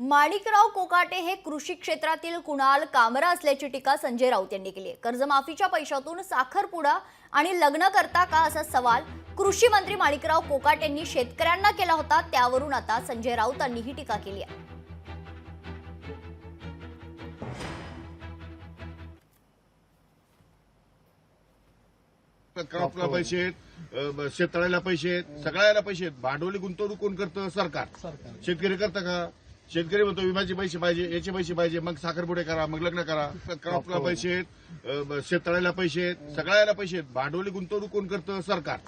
माणिकराव कोकाटे हे कृषी क्षेत्रातील कुणाल कामरा असल्याची टीका संजय राऊत यांनी केली आहे। कर्जमाफीच्या पैशातून साखरपुडा आणि लग्न करता का असा सवाल कृषी मंत्री माणिकराव कोकाटे यांनी शेतकऱ्यांना केला होता। त्यावरून आता संजय राऊतांनी ही टीका केली आहे। क्रॉपला पैसे शेततळ्याला पैसे सगळ्याला पैसे भांडवली गुंतवणूक कोण करतं? सरकार। शेतकरी करतं का? शेतकरी म्हणतो विम्याचे पैसे पाहिजे, याचे पैसे पाहिजे, मग साखरपुडे करा, मग लग्न करा। क्रॉपला पैसे शेततळ्याला पैसे सगळ्याला पैसे भांडवली गुंतवणूक कोण करतं? सरकार।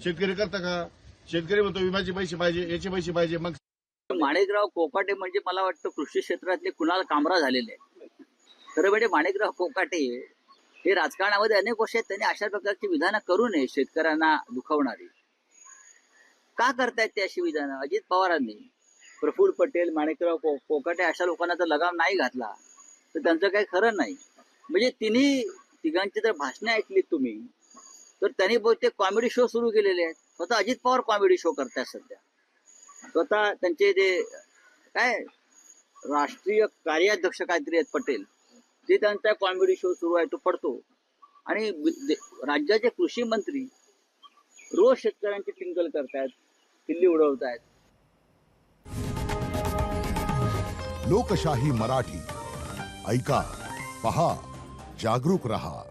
शेतकरी करतं का? शेतकरी म्हणतो विम्याचे पैसे पाहिजे, याचे पैसे पाहिजे, मग माणिकराव कोकाटे म्हणजे मला वाटतं कृषी क्षेत्रातले कुणाल कामरा झालेले आहे। खरं म्हणजे माणिकराव कोकाटे हे राजकारणामध्ये अनेक वर्ष त्यांनी अशा प्रकारची विधानं करू नये, शेतकऱ्यांना दुखवणारी का करतायत ते अशी विधानं? अजित पवारांनी, प्रफुल्ल पटेल, माणिकराव कोकाटे अशा लोकांना जर लगाम नाही घातला तर त्यांचं काही खरं नाही। म्हणजे तिघांची जर भाषणं ऐकलीत तुम्ही तर त्यांनी बहुतेक कॉमेडी शो सुरू केलेले आहेत। स्वतः अजित पवार कॉमेडी शो करतायत सध्या। स्वतः त्यांचे जे काय राष्ट्रीय कार्याध्यक्ष काहीतरी आहेत पटेल, ते त्यांचा कॉमेडी शो सुरू आहे तो पडतो। आणि राज्याचे कृषी मंत्री रोज शेतकऱ्यांची टिंगल करतायत, किल्ली उडवतायत। लोकशाही मराठी ऐका, पहा, जागरूक रहा।